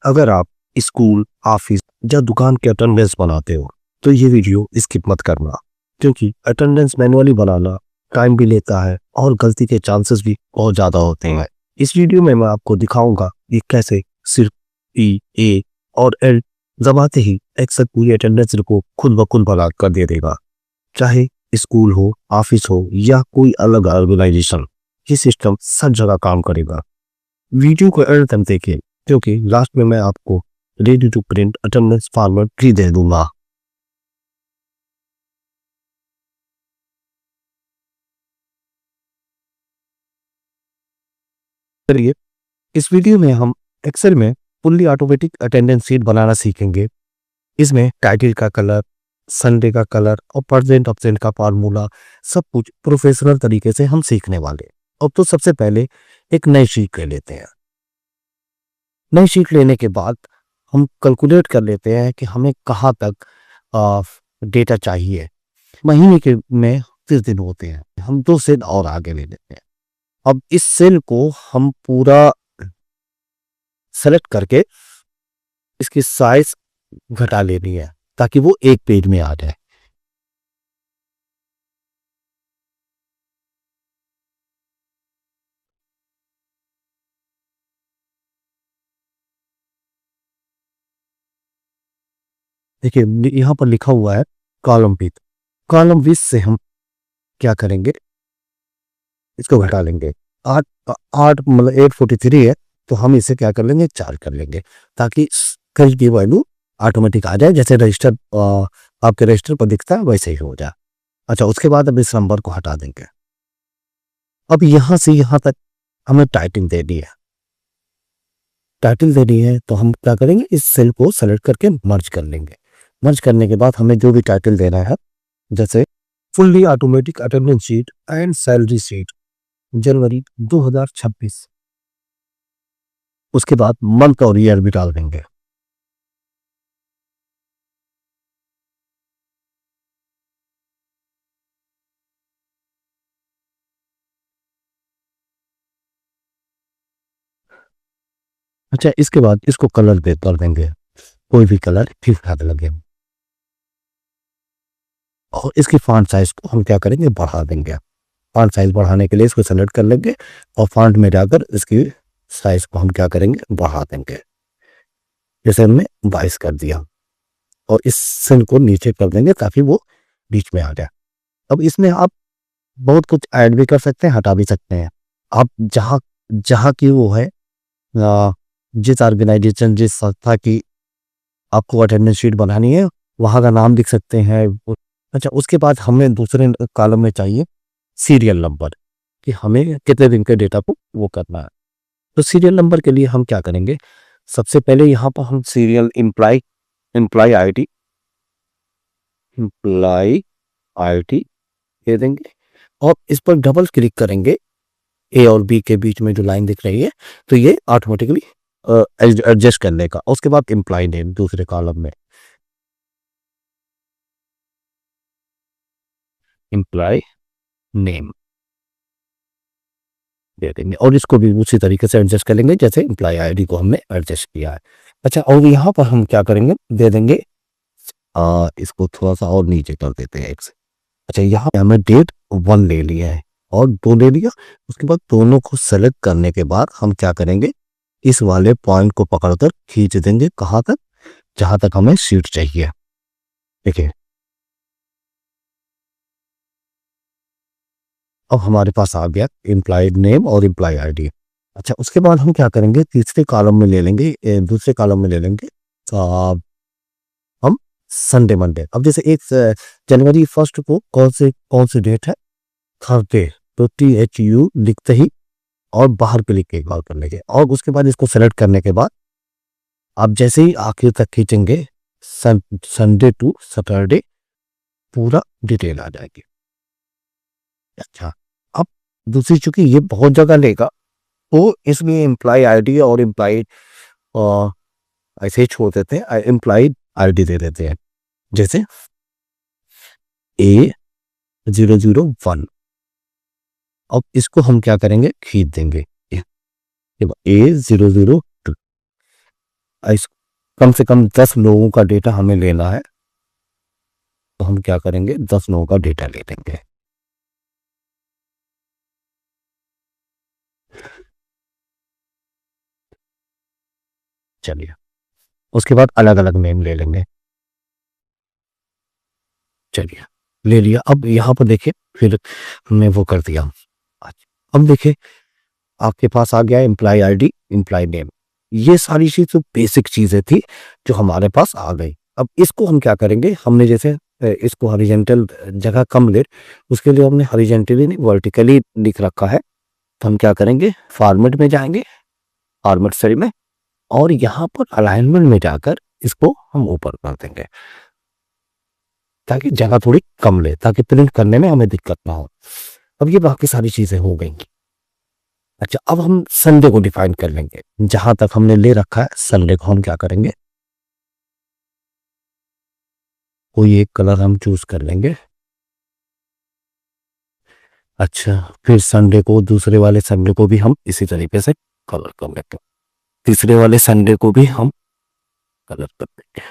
अगर आप school, office या दुकान के अटेंडेंस बनाते हो तो ये वीडियो स्किप मत करना, क्योंकि अटेंडेंस मैनुअली बनाना टाइम भी लेता है और गलती के चांसेस भी बहुत ज़्यादा होते हैं। इस वीडियो में मैं आपको दिखाऊंगा कि कैसे सिर्फ E, A और L दबाते ही एक्सेल पूरी अटेंडेंस रिपोर्ट खुद ब खुद बना कर दे देगा। चाहे स्कूल हो, ऑफिस हो या कोई अलग ऑर्गेनाइजेशन, ये सिस्टम सब जगह काम करेगा। वीडियो को एंड तक देखें, क्योंकि लास्ट में मैं आपको ready to print attendance format भी दे दूंगा। चलिए, इस वीडियो में हम एक्सेल में फुल्ली ऑटोमेटिक अटेंडेंस शीट बनाना सीखेंगे। इसमें टाइटल का कलर, संडे का कलर और परसेंट ऑप्शन का फार्मूला, सब कुछ प्रोफेशनल तरीके से हम सीखने वाले। अब तो सबसे पहले एक नई शीट ले लेते हैं। नई शीट लेने के बाद हम कैलकुलेट कर लेते हैं कि हमें कहाँ तक डेटा चाहिए। महीने के में 30 दिन होते हैं, हम 2 सेल और आगे ले लेते हैं। अब इस सेल को हम पूरा सेलेक्ट करके इसकी साइज घटा लेनी है ताकि वो एक पेज में आ जाए। देखिए, यहाँ पर लिखा हुआ है कॉलम विथ। कॉलम विथ से हम क्या करेंगे, इसको घटा लेंगे। आठ आठ मतलब 843 है, तो हम इसे क्या कर लेंगे, 4 कर लेंगे ताकि कहीं की वैल्यू ऑटोमेटिक आ जाए। जैसे रजिस्टर आपके रजिस्टर पर दिखता है वैसे ही हो जाए। अच्छा, उसके बाद अब इस नंबर को हटा देंगे। अब यहां से यहां तक हमें टाइटल देनी है। टाइटल देनी है तो हम क्या करेंगे, इस सेल को सेलेक्ट करके मर्ज कर लेंगे। मर्ज करने के बाद हमें जो भी टाइटल देना है, जैसे fully automatic attendance sheet and salary sheet January 2026, उसके बाद मंथ और ईयर भी डाल देंगे। अच्छा, इसके बाद इसको कलर दे कर देंगे, कोई भी कलर ठीक ठाक लगे। और इसकी फॉन्ट साइज को हम क्या करेंगे, बढ़ा देंगे। फॉन्ट साइज बढ़ाने के लिए इसको सेलेक्ट कर लेंगे और फॉन्ट में जाकर इसकी साइज को हम क्या करेंगे, बढ़ा देंगे। जैसे हमने 22 कर दिया और इस सेल को नीचे कर देंगे ताकि वो बीच में आ जाए। अब इसमें आप बहुत कुछ ऐड भी कर सकते हैं, हटा भी सकते हैं। आप जहाँ जहाँ की वो है, जिस ऑर्गेनाइजेशन, जिस संस्था की आपको अटेंडेंस शीट बनानी है, वहाँ का नाम लिख सकते हैं। अच्छा, उसके बाद हमें दूसरे कॉलम में चाहिए सीरियल नंबर, कि हमें कितने दिन के डेटा को वो करना है। तो सीरियल नंबर के लिए हम क्या करेंगे, सबसे पहले यहाँ पर हम सीरियल एम्प्लॉय आईडी दे देंगे और इस पर डबल क्लिक करेंगे। ए और बी के बीच में जो लाइन दिख रही है, तो ये ऑटोमेटिकली एडजस्ट कर लेगा। उसके बाद एम्प्लॉय नेम दूसरे कॉलम में, एम्प्लॉय नेम दे देंगे और इसको भी उसी तरीके से एडजस्ट कर लेंगे जैसे एम्प्लॉय आईडी को हमने एडजस्ट किया है। अच्छा, और यहाँ पर हम क्या करेंगे, दे देंगे इसको थोड़ा सा और नीचे कर देते हैं एक से। अच्छा, यहाँ पे हमें डेट 1 ले लिया है और 2 ले लिया। उसके बाद दोनों को सेलेक्ट करने के बाद हम क्या करेंगे, इस वाले पॉइंट को पकड़कर खींच देंगे। कहाँ तक, जहां तक हमें शीट चाहिए। देखिए, अब हमारे पास आ गया एम्प्लॉय नेम और एम्प्लॉय आईडी। अच्छा, उसके बाद हम क्या करेंगे, तीसरे कॉलम में ले लेंगे, दूसरे कॉलम में ले लेंगे हम संडे मंडे। अब जैसे जनवरी 1 को कौन सी डेट है, थर्सडे, तो THU लिखते ही और बाहर क्लिक के कॉल कर लेंगे। और उसके बाद इसको सेलेक्ट करने के बाद आप जैसे ही आखिर तक खींचेंगे, संडे टू सैटरडे पूरा डिटेल आ जाएगी। अच्छा, अब दूसरी, चूंकि ये बहुत जगह लेगा तो इसलिए एम्प्लॉय आईडी और एम्प्लॉय ऐसे ही छोड़ देते हैं, एम्प्लॉय आईडी दे देते हैं। जैसे A001। अब इसको हम क्या करेंगे, खींच देंगे A002। इस कम से कम 10 लोगों का डेटा हमें लेना है, तो हम क्या करेंगे, 10 लोगों का डेटा ले लेंगे। चलिए, उसके बाद अलग अलग नेम ले लेंगे। चलिए, ले लिया। अब यहाँ पर देखिए, फिर हमने वो कर दिया। अच्छा, अब देखिए आपके पास आ गया एम्प्लॉय आईडी, एम्प्लॉय नेम। ये सारी चीज तो बेसिक चीजें थी जो हमारे पास आ गई। अब इसको हम क्या करेंगे, हमने जैसे इसको हॉरिजॉन्टल जगह कम ले, उसके लिए हमने हॉरिजॉन्टली नहीं वर्टिकली लिख रखा है। तो हम क्या करेंगे, फॉर्मेट में जाएंगे, फॉर्मेट सेल में, और यहाँ पर अलाइनमेंट में जाकर इसको हम ऊपर कर देंगे, ताकि जगह थोड़ी कम ले, ताकि प्रिंट करने में हमें दिक्कत ना हो। अब ये बाकी सारी चीजें हो गई। अच्छा, अब हम संडे को डिफाइन कर लेंगे। जहां तक हमने ले रखा है संडे को हम क्या करेंगे, कोई एक कलर हम चूज कर लेंगे। अच्छा, फिर संडे को, दूसरे वाले संडे को भी हम इसी तरीके से कलर कर लेंगे। तीसरे वाले संडे को भी हम कलर कर देंगे।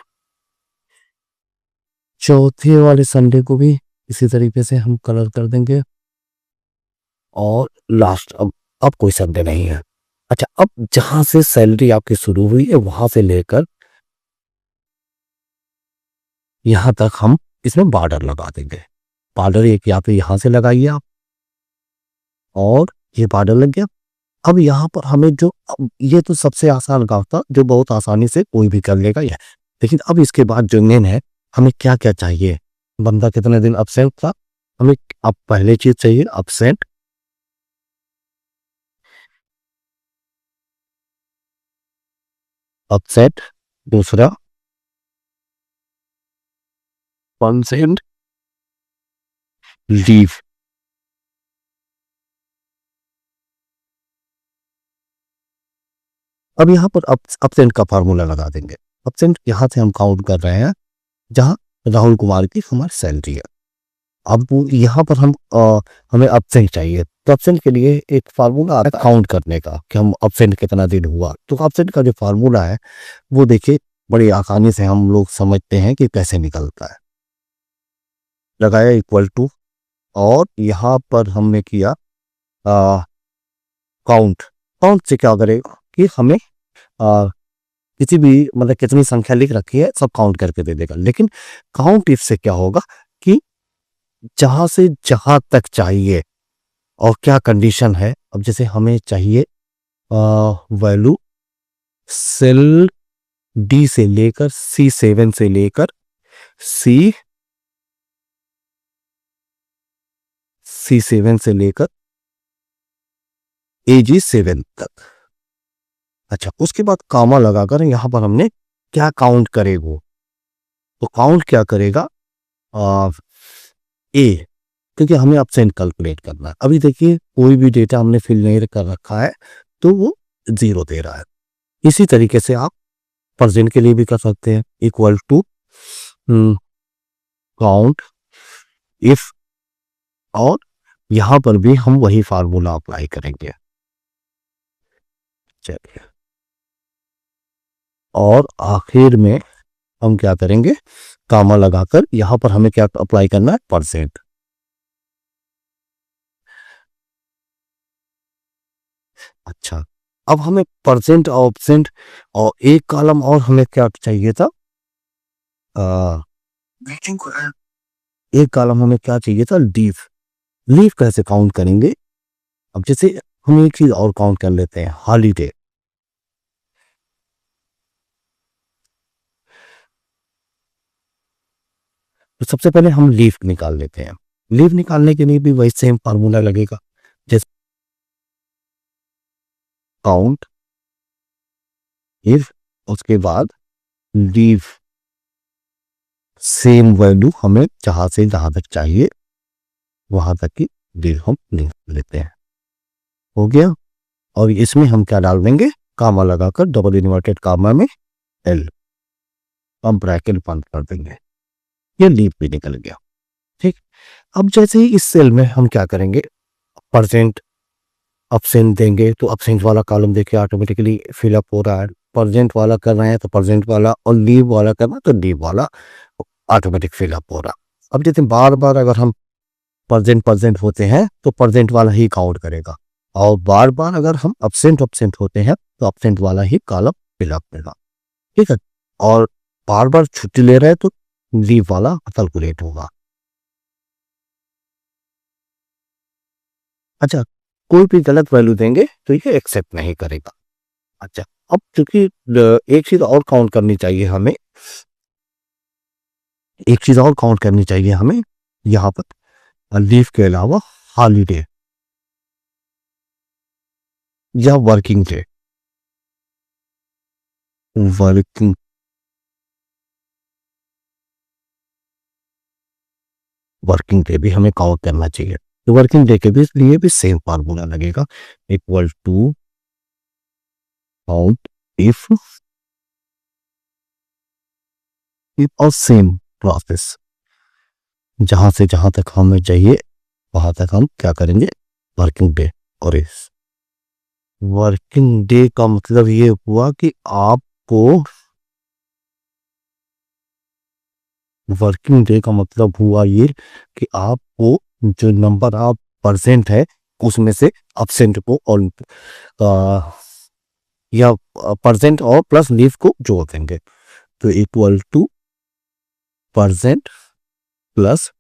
चौथे वाले संडे को भी इसी तरीके से हम कलर कर देंगे। और लास्ट, अब कोई संडे नहीं है। अच्छा, अब जहां से सैलरी आपकी शुरू हुई है वहां से लेकर यहां तक हम इसमें बॉर्डर लगा देंगे। बॉर्डर एक यहाँ पे यहां से लगाइए आप, और ये बॉर्डर लग गया। अब यहाँ पर हमें जो, अब ये तो सबसे आसान काम था जो बहुत आसानी से कोई भी कर लेगा ये। लेकिन अब इसके बाद जो मेन है, हमें क्या क्या चाहिए, बंदा कितने दिन अब्सेंट था, हमें अब पहले चीज चाहिए अब्सेंट, अपसेट, दूसरा परसेंट लीव। अब यहाँ पर अपसेंट का फार्मूला लगा देंगे। अपसेंट यहाँ से हम काउंट कर रहे हैं जहाँ राहुल कुमार की हमारी सैलरी है। अब यहाँ पर हमें अपसेंट चाहिए, तो अपसेंट के लिए एक फार्मूला आता है काउंट करने का, कि हम अपसेंट कितना दिन हुआ। तो अपसेंट का जो फार्मूला है वो देखिए, बड़ी आसानी से हम लोग समझते हैं कि कैसे निकलता है। लगाया इक्वल टू, और यहाँ पर हमने किया काउंट। काउंट से क्या करेगा कि हमें आ, किसी भी, मतलब कितनी संख्या लिख रखी है सब काउंट करके दे देगा। लेकिन काउंट इफ से क्या होगा कि जहां से जहां तक चाहिए और क्या कंडीशन है। अब जैसे हमें चाहिए वैल्यू सेल डी से लेकर C7 से लेकर C7 से लेकर AG7 तक। अच्छा, उसके बाद कामा लगाकर यहां पर हमने क्या काउंट करे वो, तो काउंट क्या करेगा ए, क्योंकि हमें अपसेंट कैलकुलेट करना है। अभी देखिए कोई भी डेटा हमने फिल नहीं कर रखा है तो वो 0 दे रहा है। इसी तरीके से आप प्रेजेंट के लिए भी कर सकते हैं, इक्वल टू काउंट इफ, और यहां पर भी हम वही फार्मूला अप्लाई करेंगे। चलिए, और आखिर में हम क्या करेंगे, कामा लगाकर यहां पर हमें क्या अप्लाई करना है, परसेंट। अच्छा, अब हमें परसेंट और ऑब्सेंट, और एक कॉलम और हमें क्या चाहिए था, आ, एक कॉलम हमें क्या चाहिए था, लीव। लीव कैसे काउंट करेंगे, अब जैसे हम एक चीज और काउंट कर लेते हैं, हॉलीडे। तो सबसे पहले हम लीव निकाल लेते हैं। लीव निकालने के लिए भी वही सेम फार्मूला लगेगा, जैसे काउंट इफ, उसके बाद लीव, सेम वैल्यू हमें जहां से जहां तक चाहिए वहां तक की लीव हम लिख लेते हैं। हो गया। और इसमें हम क्या डाल देंगे, कामा लगाकर डबल इन्वर्टेड कामा में एल, हम ब्रैकेट बंद कर देंगे। ये लीव भी निकल गया। ठीक। अब जैसे ही इस सेल में हम क्या करेंगे, परसेंट अपसेंट देंगे, तो अपसेंट वाला कॉलम देखिए ऑटोमेटिकली फिलअप हो रहा है। प्रेजेंट वाला कर रहे हैं तो प्रेजेंट वाला, और लीव वाला करना है तो लीव वाला ऑटोमेटिक फिलअप हो रहा। अब जैसे बार बार अगर हम प्रेजेंट होते हैं तो प्रेजेंट वाला ही काउंट करेगा, और बार बार अगर हम अब्सेंट होते हैं तो अब्सेंट वाला ही कॉलम फिलअप करेगा। ठीक है, और बार बार छुट्टी ले रहे हैं तो लीव वाला कैलकुलेट होगा। अच्छा, कोई भी गलत वैल्यू देंगे तो ये एक्सेप्ट नहीं करेगा। अच्छा, अब क्योंकि एक चीज और काउंट करनी चाहिए हमें, यहाँ पर लीव के अलावा हॉलीडे या वर्किंग डे भी हमें काउंट करना चाहिए। तो वर्किंग डे के भी लिए भी सेम फार्मूला लगेगा, इक्वल टू काउंट इफ और सेम प्रोसेस, जहां से जहां तक हमें चाहिए वहां तक हम क्या करेंगे, वर्किंग डे। और इस वर्किंग डे का मतलब ये हुआ कि आपको, वर्किंग डे का मतलब हुआ ये कि आपको जो नंबर आप परसेंट है उसमें से अब्सेंट को और या परसेंट और प्लस लीव को जोड़ देंगे, तो equal two percent plus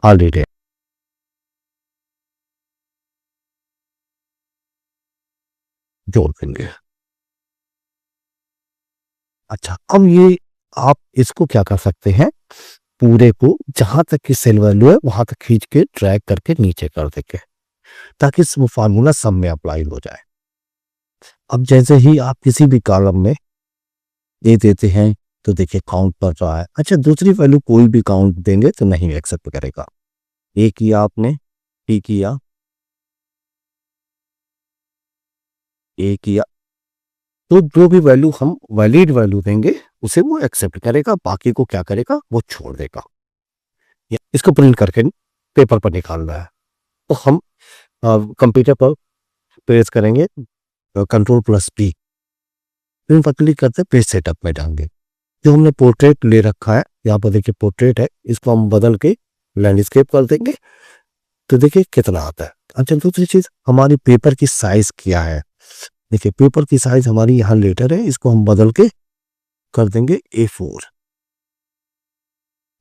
holiday. जोड़ देंगे। अच्छा, अब ये आप इसको क्या कर सकते हैं, पूरे को जहां तक की सेल वैल्यू है वहां तक खींच के ड्रैग करके नीचे कर देंगे, ताकि वो फार्मूला सब में अप्लाई हो जाए। अब जैसे ही आप किसी भी कॉलम में ये देते हैं तो देखिए काउंट कर रहा है। अच्छा, दूसरी वैल्यू कोई भी काउंट देंगे तो नहीं एक्सेप्ट करेगा। ए किया आपने, टी किया, ए किया, तो जो भी वैल्यू हम वैलिड वैल्यू देंगे उसे वो एक्सेप्ट करेगा, बाकी को क्या करेगा, वो छोड़ देगा। इसको प्रिंट करके पेपर पर निकालना है, तो हम कंप्यूटर पर प्रेस करेंगे कंट्रोल प्लस पी, प्रिंट पर क्लिक करते पेज सेटअप में जाएंगे। जो हमने पोर्ट्रेट ले रखा है, यहाँ पर देखिए पोर्ट्रेट है, इसको हम बदल के लैंडस्केप कर देंगे, तो देखिए कितना आता है। अच्छा, दूसरी चीज हमारी पेपर की साइज क्या है, देखिए पेपर की साइज हमारी यहाँ लेटर है, इसको हम बदल के कर देंगे A4।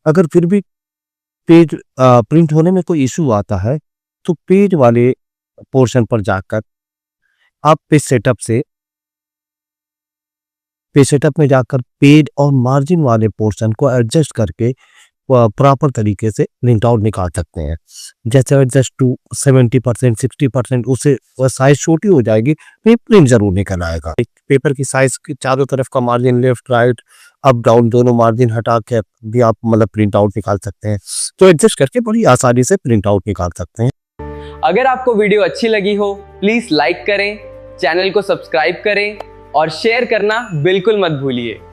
अगर फिर भी पेज प्रिंट होने में कोई इशू आता है तो पेज वाले पोर्शन पर जाकर आप पेज सेटअप में जाकर पेज और मार्जिन वाले पोर्शन को एडजस्ट करके प्रॉपर तरीके से प्रिंट आउट निकाल सकते हैं। जैसे एडजस्ट टू 70%, 60%, उससे साइज छोटी हो जाएगी, तो प्रिंट जरूर निकल आएगा। पेपर की साइज के चारों तरफ का margin, left right up down दोनों मार्जिन हटा के भी आप मतलब प्रिंट आउट निकाल सकते हैं, तो एडजस्ट करके बड़ी आसानी से प्रिंट आउट निकाल सकते हैं। अगर आपको वीडियो अच्छी लगी हो प्लीज लाइक करें, चैनल को सब्सक्राइब करें और शेयर करना बिल्कुल मत भूलिए।